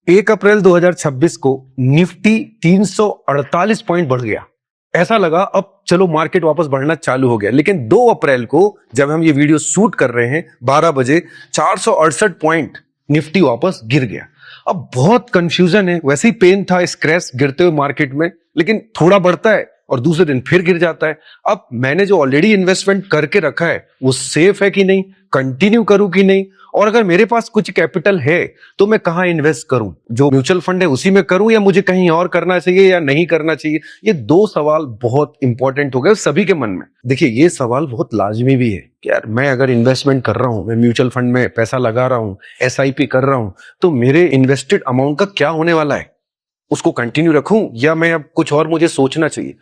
1 अप्रैल 2026 को Nifty 348 point बढ़ गया। ऐसा लगा अब चलो मार्केट वापस बढ़ना चालू हो गया, लेकिन 2 अप्रैल को जब हम ये वीडियो शूट कर रहे हैं 12 बजे 468 पॉइंट निफ्टी वापस गिर गया। अब बहुत कंफ्यूजन है, वैसे ही पेन था इस क्रैश गिरते हुए मार्केट में, लेकिन थोड़ा बढ़ता है और दूसरे दिन फिर गिर जाता है। अब मैंने जो ऑलरेडी इन्वेस्टमेंट करके रखा है वो सेफ है कि नहीं, कंटिन्यू करूं कि नहीं, और अगर मेरे पास कुछ कैपिटल है तो मैं कहां इन्वेस्ट करूं, जो म्यूचुअल फंड है उसी में करूं या मुझे कहीं और करना चाहिए या नहीं करना चाहिए। ये 2 सवाल बहुत इंपॉर्टेंट हो गए सभी के मन में। देखिए, ये सवाल बहुत लाजमी भी है कि यार मैं अगर इन्वेस्टमेंट कर रहा हूं, मैं म्यूचुअल फंड में पैसा लगा रहा हूं, एसआईपी कर रहा हूं, तो मेरे इन्वेस्टेड अमाउंट का क्या होने वाला है, उसको कंटिन्यू रखूं या मैं अब कुछ और मुझे सोचना चाहिए।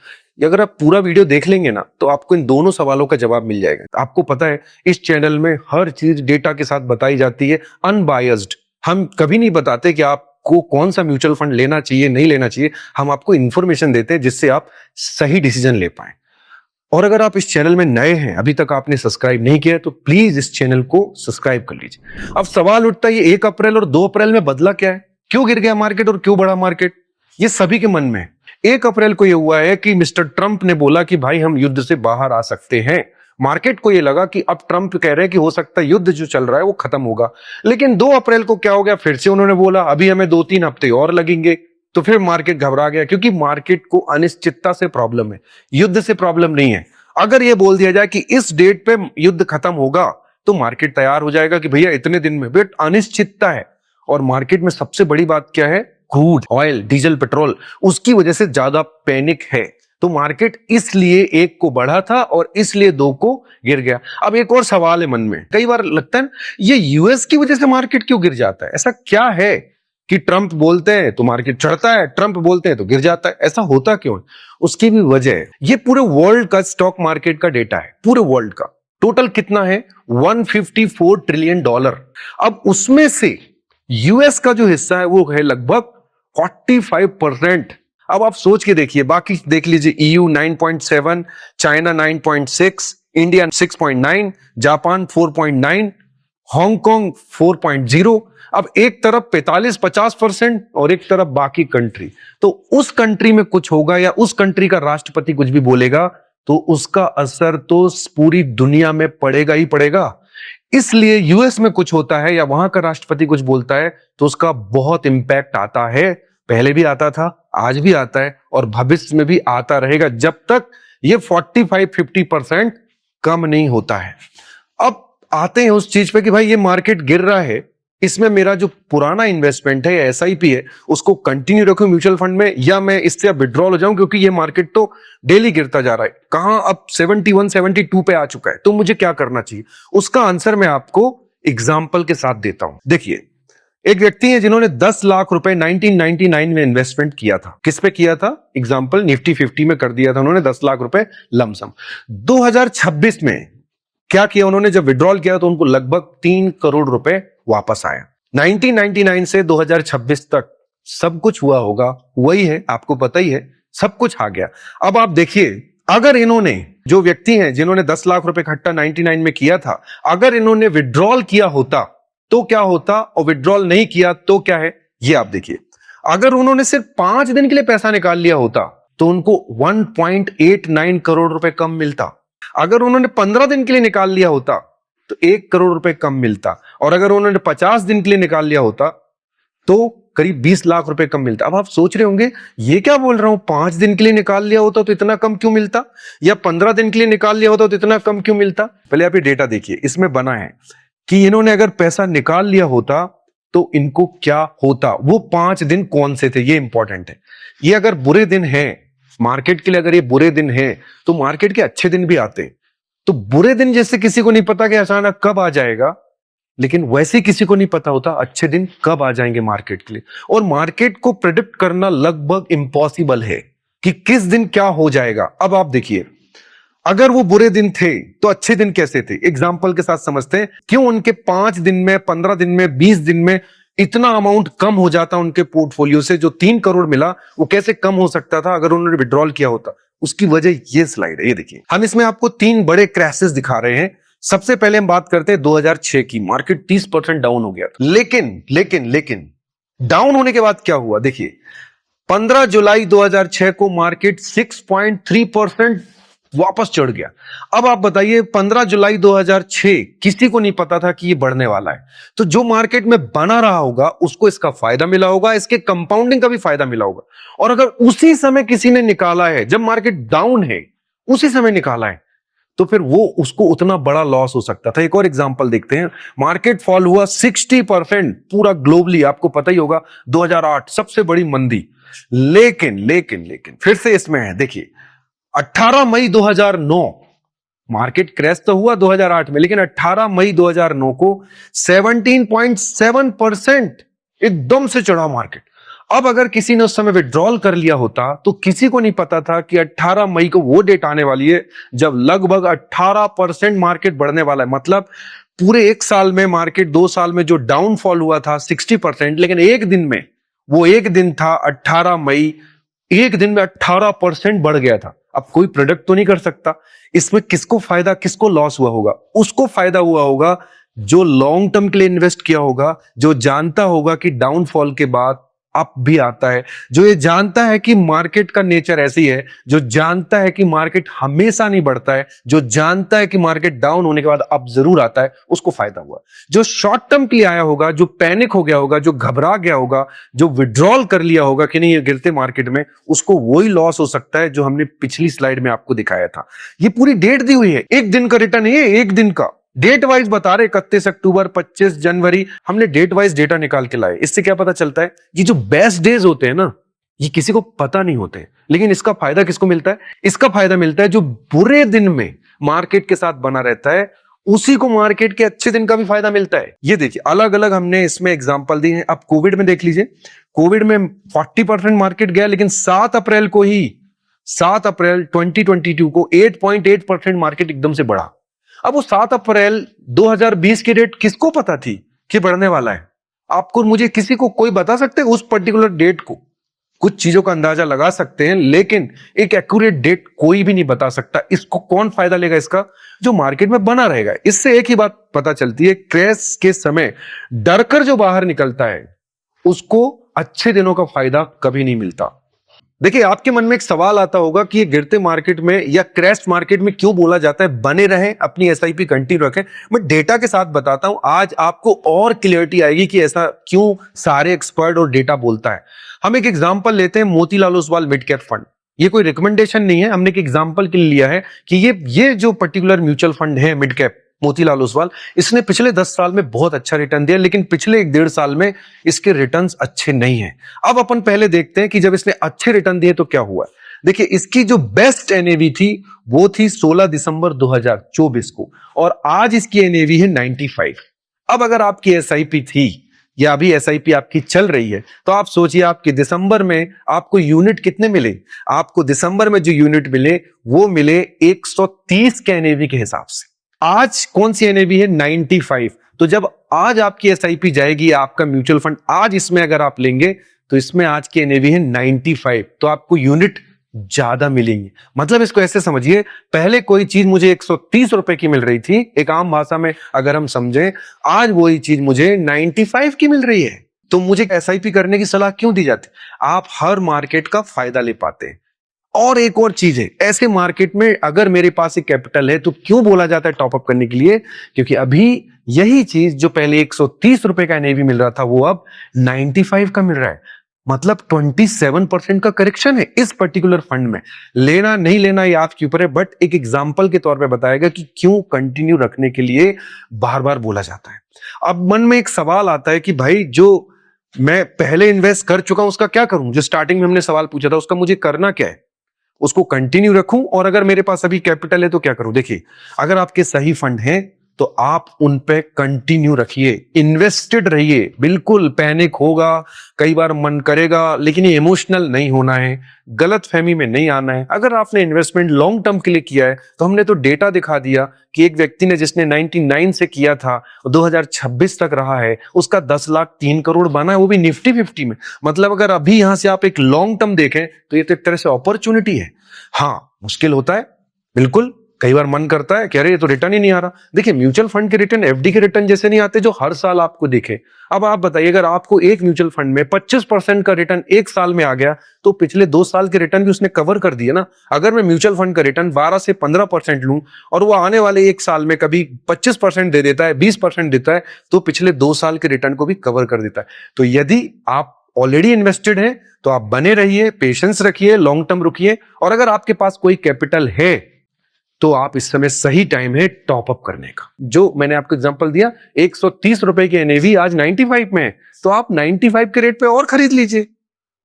अगर आप पूरा वीडियो देख लेंगे ना तो आपको इन दोनों सवालों का जवाब मिल जाएगा। आपको पता है इस चैनल में हर चीज डेटा के साथ बताई जाती है, अनबायस्ड। हम कभी नहीं बताते कि आपको कौन सा म्यूचुअल फंड लेना चाहिए नहीं लेना चाहिए, हम आपको इंफॉर्मेशन देते हैं जिससे आप सही डिसीजन ले पाए। और अगर आप इस चैनल में नए हैं, अभी तक आपने सब्सक्राइब नहीं किया, तो प्लीज इस चैनल को सब्सक्राइब कर लीजिए। अब सवाल उठता है, ये 1 अप्रैल और 2 अप्रैल में बदला क्या है, क्यों गिर गया मार्केट और क्यों बढ़ा मार्केट, ये सभी के मन में है। 1 अप्रैल को यह हुआ है कि मिस्टर ट्रंप ने बोला कि भाई हम युद्ध से बाहर आ सकते हैं। मार्केट को यह लगा कि अब ट्रंप कह रहे हैं कि हो सकता है युद्ध जो चल रहा है वो खत्म होगा। लेकिन 2 अप्रैल को क्या हो गया, फिर से उन्होंने बोला अभी हमें 2-3 हफ्ते और लगेंगे। तो फिर मार्केट घबरा गया, क्योंकि मार्केट को अनिश्चितता से प्रॉब्लम है, युद्ध से प्रॉब्लम नहीं है। अगर यह बोल दिया जाए कि इस डेट पे युद्ध खत्म होगा तो मार्केट तैयार हो जाएगा कि भैया इतने दिन में, बट अनिश्चितता है। और मार्केट में सबसे बड़ी बात क्या है, क्रूड ऑयल, डीजल, पेट्रोल, उसकी वजह से ज्यादा पैनिक है। तो मार्केट इसलिए 1 को बढ़ा था और इसलिए 2 को गिर गया। अब एक और सवाल है मन में, कई बार लगता है ये यूएस की वजह से मार्केट क्यों गिर जाता है। ऐसा क्या है कि ट्रंप बोलते हैं तो मार्केट चढ़ता है, ट्रंप बोलते हैं तो गिर जाता है, ऐसा होता क्यों है? उसकी भी वजह है, ये पूरे वर्ल्ड का स्टॉक मार्केट का डेटा है, पूरे वर्ल्ड का टोटल कितना है, $154 ट्रिलियन। अब उसमें से यूएस का जो हिस्सा है वो है लगभग 45%। अब आप सोच के देखिए, बाकी देख लीजिए, EU 9.7, China 9.6, India 6.9, Japan 4.9, Hong Kong 4.0। अब एक तरफ 45-50% और एक तरफ बाकी कंट्री। तो उस कंट्री में कुछ होगा या उस कंट्री का राष्ट्रपति कुछ भी बोलेगा तो उसका असर तो पूरी दुनिया में पड़ेगा ही पड़ेगा। इसलिए यूएस में कुछ होता है या वहां का राष्ट्रपति कुछ बोलता है तो उसका बहुत इंपैक्ट आता है। पहले भी आता था, आज भी आता है और भविष्य में भी आता रहेगा, जब तक ये 45-50% कम नहीं होता है। अब आते हैं उस चीज पे कि भाई ये मार्केट गिर रहा है, इसमें मेरा जो पुराना इन्वेस्टमेंट है या एसआईपी है उसको कंटिन्यू रखूं म्यूचुअल फंड में, या मैं इससे अब विड्रॉल हो जाऊं, क्योंकि ये मार्केट तो डेली गिरता जा रहा है, कहां अब 71-72 पे आ चुका है, तो मुझे क्या करना चाहिए। उसका आंसर मैं आपको एग्जाम्पल के साथ देता हूं। देखिए, एक व्यक्ति है जिन्होंने 10 लाख रुपए 1999 में इन्वेस्टमेंट किया था। किस पे किया था? एग्जाम्पल निफ्टी 50 में कर दिया था उन्होंने 10 लाख रुपए लमसम। 2026 में क्या किया उन्होंने, जब विड्रॉल किया तो उनको लगभग 3 करोड़ रुपए वापस आया। 1999 से 2026 तक सब कुछ हुआ होगा वही है, आपको पता ही है, सब कुछ आ गया। अब आप देखिए, अगर इन्होंने, जो व्यक्ति हैं जिन्होंने 10 लाख रुपए इकट्ठा 99 में किया था, अगर इन्होंने विड्रॉल किया होता तो क्या होता, और विड्रॉल नहीं किया तो क्या है, ये आप देखिए। अगर उन्होंने सिर्फ 5 दिन के लिए पैसा निकाल लिया होता तो उनको 1.89 करोड़ रुपए कम मिलता। अगर उन्होंने 15 दिन के लिए निकाल लिया होता तो 1 करोड़ रुपए कम मिलता, और अगर उन्होंने 50 दिन के लिए निकाल लिया होता तो करीब 20 लाख रुपए कम मिलता। अब आप सोच रहे होंगे ये क्या बोल रहा हूं, 5 दिन के लिए निकाल लिया होता तो इतना कम क्यों मिलता, या 15 दिन के लिए निकाल लिया होता तो इतना कम क्यों मिलता। पहले आप ये डेटा देखिए, इसमें बना है कि इन्होंने अगर पैसा निकाल लिया होता तो इनको क्या होता, वो 5 दिन कौन से थे, ये इंपॉर्टेंट है। ये अगर बुरे दिन हैं मार्केट के लिए, अगर ये बुरे दिन हैं तो मार्केट के अच्छे दिन भी आते हैं। तो बुरे दिन जैसे किसी को नहीं पता कि अचानक कब आ जाएगा, लेकिन वैसे किसी को नहीं पता होता अच्छे दिन कब आ जाएंगे मार्केट के लिए। और मार्केट को प्रेडिक्ट करना लगभग इम्पॉसिबल है कि किस दिन क्या हो जाएगा। अब आप देखिए, अगर वो बुरे दिन थे तो अच्छे दिन कैसे थे, एग्जाम्पल के साथ समझते हैं। क्यों उनके 5 दिन में, 15 दिन में, 20 दिन में इतना अमाउंट कम हो जाता उनके पोर्टफोलियो से, जो 3 करोड़ मिला वो कैसे कम हो सकता था अगर उन्होंने विड्रॉल किया होता। उसकी वजह ये स्लाइड है, ये देखिए। हम इसमें आपको 3 बड़े क्रैशेस दिखा रहे हैं। सबसे पहले हम बात करते हैं 2006 की। मार्केट 30% डाउन हो गया था, लेकिन डाउन होने के बाद क्या हुआ देखिए, 15 जुलाई 2006 को मार्केट 6.3% वापस चढ़ गया। अब आप बताइए 15 जुलाई 2006 किसी को नहीं पता था कि ये बढ़ने वाला है, तो जो मार्केट में बना रहा होगा उसको इसका फायदा मिला होगा, इसके कंपाउंडिंग का भी फायदा मिला होगा। और अगर उसी समय किसी ने निकाला है जब मार्केट डाउन है, उसी समय निकाला है, तो फिर वो उसको उतना बड़ा लॉस हो सकता था। एक और एग्जांपल देखते हैं, मार्केट फॉल हुआ 60% पूरा ग्लोबली, आपको पता ही होगा 2008 सबसे बड़ी मंदी। लेकिन लेकिन लेकिन फिर से इसमें है देखिए, 18 मई 2009 मार्केट क्रैश तो हुआ 2008 में, लेकिन 18 मई 2009 को 17.7% एकदम से चढ़ा मार्केट। अब अगर किसी ने उस समय विड्रॉल कर लिया होता तो किसी को नहीं पता था कि 18 मई को वो डेट आने वाली है जब लगभग 18% मार्केट बढ़ने वाला है। मतलब पूरे एक साल में मार्केट, 2 साल में जो डाउनफॉल हुआ था 60%, लेकिन एक दिन में, वो एक दिन था 18 मई, एक दिन में 18% बढ़ गया था। अब कोई प्रोडक्ट तो नहीं कर सकता, इसमें किसको फायदा किसको लॉस हुआ होगा? उसको फायदा हुआ होगा जो लॉन्ग टर्म के लिए इन्वेस्ट किया होगा, जो जानता होगा कि डाउनफॉल के बाद अप भी आता है, जो ये जानता है कि मार्केट का नेचर ऐसी है, जो जानता है कि मार्केट हमेशा नहीं बढ़ता है, जो जानता है कि मार्केट डाउन होने के बाद अप जरूर आता है, उसको फायदा हुआ। जो शॉर्ट टर्म के लिए आया होगा, जो पैनिक हो गया होगा, जो घबरा गया होगा, जो विड्रॉल कर लिया होगा कि नहीं ये गिरते मार्केट में, उसको वही लॉस हो सकता है जो हमने पिछली स्लाइड में आपको दिखाया था। ये पूरी डेट दी हुई है, एक दिन का रिटर्न है, एक दिन का डेट वाइज बता रहे, 31 अक्टूबर, 25 जनवरी, हमने डेट वाइज डेटा निकाल के लाए। इससे क्या पता चलता है, ये जो बेस्ट डेज होते हैं ना, ये किसी को पता नहीं होते, लेकिन इसका फायदा किसको मिलता है? इसका फायदा मिलता है जो बुरे दिन में मार्केट के साथ बना रहता है, उसी को मार्केट के अच्छे दिन का भी फायदा मिलता है। ये देखिए अलग अलग हमने इसमें एग्जांपल दी हैं। अब कोविड में देख लीजिए, कोविड में 40% मार्केट गया, लेकिन 7 अप्रैल को ही, 7 अप्रैल 2022 को 8.8% मार्केट एकदम से बढ़ा। अब वो 7 अप्रैल 2020 की डेट किसको पता थी कि बढ़ने वाला है? आपको, मुझे, किसी को कोई बता सकते हैं उस पर्टिकुलर डेट को? कुछ चीजों का अंदाजा लगा सकते हैं, लेकिन एक एक्यूरेट डेट कोई भी नहीं बता सकता। इसको कौन फायदा लेगा? इसका जो मार्केट में बना रहेगा। इससे एक ही बात पता चलती है, क्रैश के समय डरकर जो बाहर निकलता है उसको अच्छे दिनों का फायदा कभी नहीं मिलता। देखिए आपके मन में एक सवाल आता होगा कि ये गिरते मार्केट में या क्रैश मार्केट में क्यों बोला जाता है बने रहें, अपनी एसआईपी कंटिन्यू रखें। मैं डेटा के साथ बताता हूं, आज आपको और क्लियरिटी आएगी कि ऐसा क्यों सारे एक्सपर्ट और डेटा बोलता है। हम एक एग्जांपल लेते हैं, Motilal Oswal mid cap fund. ये कोई रिकमेंडेशन नहीं है, हमने एक एग्जांपल के लिए लिया है कि ये जो पर्टिकुलर म्यूचुअल फंड है मिड कैप मोतीलाल ओसवाल, इसने पिछले 10 साल में बहुत अच्छा रिटर्न दिया, लेकिन पिछले 1.5 साल में इसके रिटर्न्स अच्छे नहीं हैं। अब अपन पहले देखते हैं कि जब इसने अच्छे रिटर्न दिए तो क्या हुआ। देखिए इसकी जो बेस्ट एनएवी थी वो थी 16 दिसंबर 2024 को, और आज इसकी एनएवी है 95। अब अगर आपकी एसआईपी थी या अभी एसआईपी आपकी चल रही है, तो आप सोचिए आपके दिसंबर में आपको यूनिट कितने मिले? आपको दिसंबर में जो यूनिट मिले वो मिले 130 के एनएवी के हिसाब से। आज कौन सी एनएवी है? 95। तो जब आज आपकी एसआईपी जाएगी, आपका म्यूचुअल फंड आज इसमें अगर आप लेंगे तो इसमें आज की एनएवी है 95, तो आपको यूनिट ज्यादा मिलेंगे। मतलब इसको ऐसे समझिए, पहले कोई चीज मुझे 130 रुपए की मिल रही थी, एक आम भाषा में अगर हम समझें, आज वही चीज मुझे 95 की मिल रही है। तो मुझे एसआईपी करने की सलाह क्यों दी जाती? आप हर मार्केट का फायदा ले पाते हैं। और एक और चीज है, ऐसे मार्केट में अगर मेरे पास एक कैपिटल है तो क्यों बोला जाता है टॉपअप करने के लिए? क्योंकि अभी यही चीज जो पहले 130 रुपए का एनएवी मिल रहा था वो अब 95 का मिल रहा है। मतलब 27% का करेक्शन है इस पर्टिकुलर फंड में। लेना नहीं लेना ये आपके ऊपर है, बट एक एग्जांपल के तौर पे बताएगा कि क्यों कंटिन्यू रखने के लिए बार बार बोला जाता है। अब मन में एक सवाल आता है कि भाई जो मैं पहले इन्वेस्ट कर चुका हूं उसका क्या करूं? जो स्टार्टिंग में हमने सवाल पूछा था उसका मुझे करना क्या है? उसको कंटिन्यू रखूं, और अगर मेरे पास अभी कैपिटल है तो क्या करूं? देखिए अगर आपके सही फंड हैं तो आप उन पे कंटिन्यू रखिए, इन्वेस्टेड रहिए। बिल्कुल पैनिक होगा, कई बार मन करेगा, लेकिन ये इमोशनल नहीं होना है, गलत फहमी में नहीं आना है। अगर आपने इन्वेस्टमेंट लॉन्ग टर्म के लिए किया है तो हमने तो डेटा दिखा दिया कि एक व्यक्ति ने जिसने 99 से किया था 2026 तक रहा है, उसका 10 लाख 3 करोड़ बना है, वो भी निफ्टी 50 में। मतलब अगर अभी यहां से आप एक लॉन्ग टर्म देखें तो ये तो एक तरह से अपॉर्चुनिटी है। हाँ मुश्किल होता है बिल्कुल, कई बार मन करता है कि अरे ये तो रिटर्न ही नहीं आ रहा। देखिए म्यूचुअल फंड के रिटर्न एफडी के रिटर्न जैसे नहीं आते जो हर साल आपको दिखे। अब आप बताइए अगर आपको एक म्यूचुअल फंड में 25% का रिटर्न एक साल में आ गया तो पिछले 2 साल के रिटर्न भी उसने कवर कर दिए ना। अगर मैं म्यूचुअल फंड का रिटर्न 12 से 15% लूं और वो आने वाले एक साल में कभी 25% दे देता है, 20% देता है, तो पिछले 2 साल के रिटर्न को भी कवर कर देता है। तो यदि आप ऑलरेडी इन्वेस्टेड हैं तो आप बने रहिए, पेशेंस रखिए, लॉन्ग टर्म रुकिए, और अगर आपके पास कोई कैपिटल है तो आप इस समय सही टाइम है टॉप अप करने का। जो मैंने आपको एग्जांपल दिया 130 रुपए की एनएवी आज 95 में है, तो आप 95 के रेट पे और खरीद लीजिए।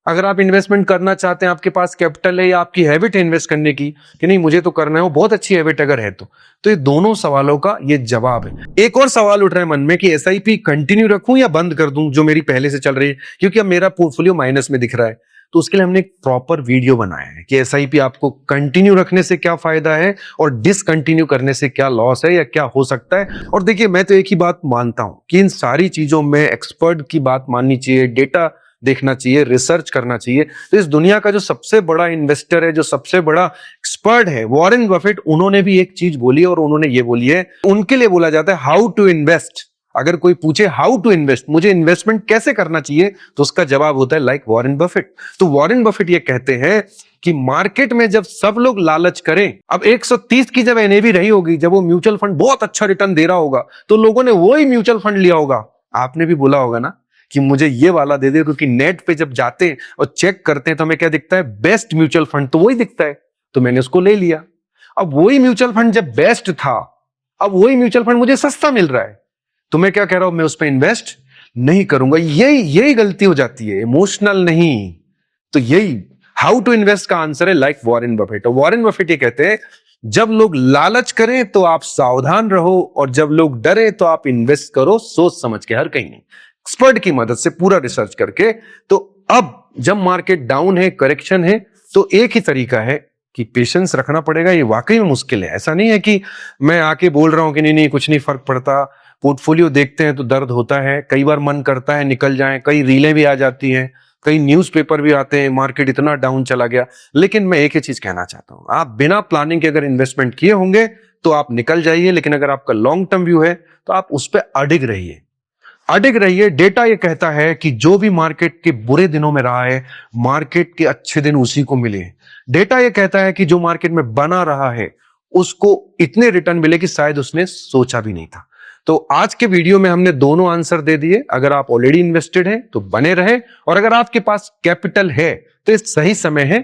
अगर आप इन्वेस्टमेंट करना चाहते हैं, आपके पास कैपिटल है या आपकी हैबिट है इन्वेस्ट करने की कि नहीं मुझे तो करना है, वो बहुत अच्छी हैबिट अगर है तो ये दोनों सवालों का ये जवाब है। एक और सवाल उठ रहा है मन में कि एसआईपी कंटिन्यू रखूं या बंद कर दूं जो मेरी पहले से चल रही है, क्योंकि अब मेरा पोर्टफोलियो माइनस में दिख रहा है। तो उसके लिए हमने एक प्रॉपर वीडियो बनाया है कि एसआईपी आपको कंटिन्यू रखने से क्या फायदा है और डिसकंटिन्यू करने से क्या लॉस है या क्या हो सकता है। और देखिए मैं तो एक ही बात मानता हूं कि इन सारी चीजों में एक्सपर्ट की बात माननी चाहिए, डेटा देखना चाहिए, रिसर्च करना चाहिए। तो इस दुनिया का जो सबसे बड़ा इन्वेस्टर है, जो सबसे बड़ा एक्सपर्ट है, वॉरेन बफेट, उन्होंने भी एक चीज बोली और उन्होंने ये बोली है, उनके लिए बोला जाता है हाउ टू इन्वेस्ट। अगर कोई पूछे हाउ टू इन्वेस्ट, मुझे इन्वेस्टमेंट कैसे करना चाहिए, तो उसका जवाब होता है लाइक वॉरेन बफेट। तो वॉरेन बफेट ये कहते हैं कि मार्केट में जब सब लोग लालच करें, अब 130 की जब एनएवी रही होगी, जब वो म्यूचुअल फंड बहुत अच्छा रिटर्न दे रहा होगा, तो लोगों ने वही म्यूचुअल फंड लिया होगा। आपने भी बोला होगा ना कि मुझे ये वाला दे दे, क्योंकि नेट पे जब जाते हैं और चेक करते हैं तो हमें क्या दिखता है, बेस्ट म्यूचुअल फंड तो वही दिखता है, तो मैंने उसको ले लिया। अब वही म्यूचुअल फंड जब बेस्ट था, अब वही म्यूचुअल फंड मुझे सस्ता मिल रहा है, तो मैं क्या कह रहा हूं, मैं उस पर इन्वेस्ट नहीं करूंगा। यही गलती हो जाती है, इमोशनल नहीं। तो यही हाउ टू इन्वेस्ट का आंसर है लाइक वॉरेन बफेट। और वॉरेन बफेट ये कहते हैं जब लोग लालच करें तो आप सावधान रहो, और जब लोग डरे तो आप इन्वेस्ट करो सोच समझ के, हर कहीं नहीं, एक्सपर्ट की मदद से पूरा रिसर्च करके। तो अब जब मार्केट डाउन है, करेक्शन है, तो एक ही तरीका है कि पेशेंस रखना पड़ेगा। ये वाकई में मुश्किल है, ऐसा नहीं है कि मैं आके बोल रहा हूं कि नहीं कुछ नहीं फर्क पड़ता। पोर्टफोलियो देखते हैं तो दर्द होता है, कई बार मन करता है निकल जाएं, कई रीलें भी आ जाती हैं, कई न्यूज़पेपर भी आते हैं, मार्केट इतना डाउन चला गया। लेकिन मैं एक ही चीज कहना चाहता हूं, आप बिना प्लानिंग के अगर इन्वेस्टमेंट किए होंगे तो आप निकल जाइए, लेकिन अगर आपका लॉन्ग टर्म व्यू है तो आप उस पर अडिग रहिए। डेटा ये कहता है कि जो भी मार्केट के बुरे दिनों में रहा है, मार्केट के अच्छे दिन उसी को मिले। डेटा ये कहता है कि जो मार्केट में बना रहा है उसको इतने रिटर्न मिले कि शायद उसने सोचा भी नहीं था। तो आज के वीडियो में हमने दोनों आंसर दे दिए। अगर आप ऑलरेडी इन्वेस्टेड हैं तो बने रहे, और अगर आपके पास कैपिटल है तो इस सही समय है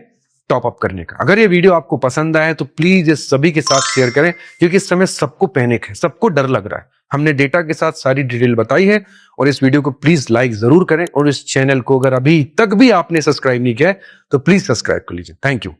टॉप अप करने का। अगर ये वीडियो आपको पसंद आया तो प्लीज इस सभी के साथ शेयर करें, क्योंकि इस समय सबको पैनिक है, सबको डर लग रहा है। हमने डेटा के साथ सारी डिटेल बताई है, और इस वीडियो को प्लीज लाइक जरूर करें, और इस चैनल को अगर अभी तक भी आपने सब्सक्राइब नहीं किया है तो प्लीज सब्सक्राइब कर लीजिए। Thank you.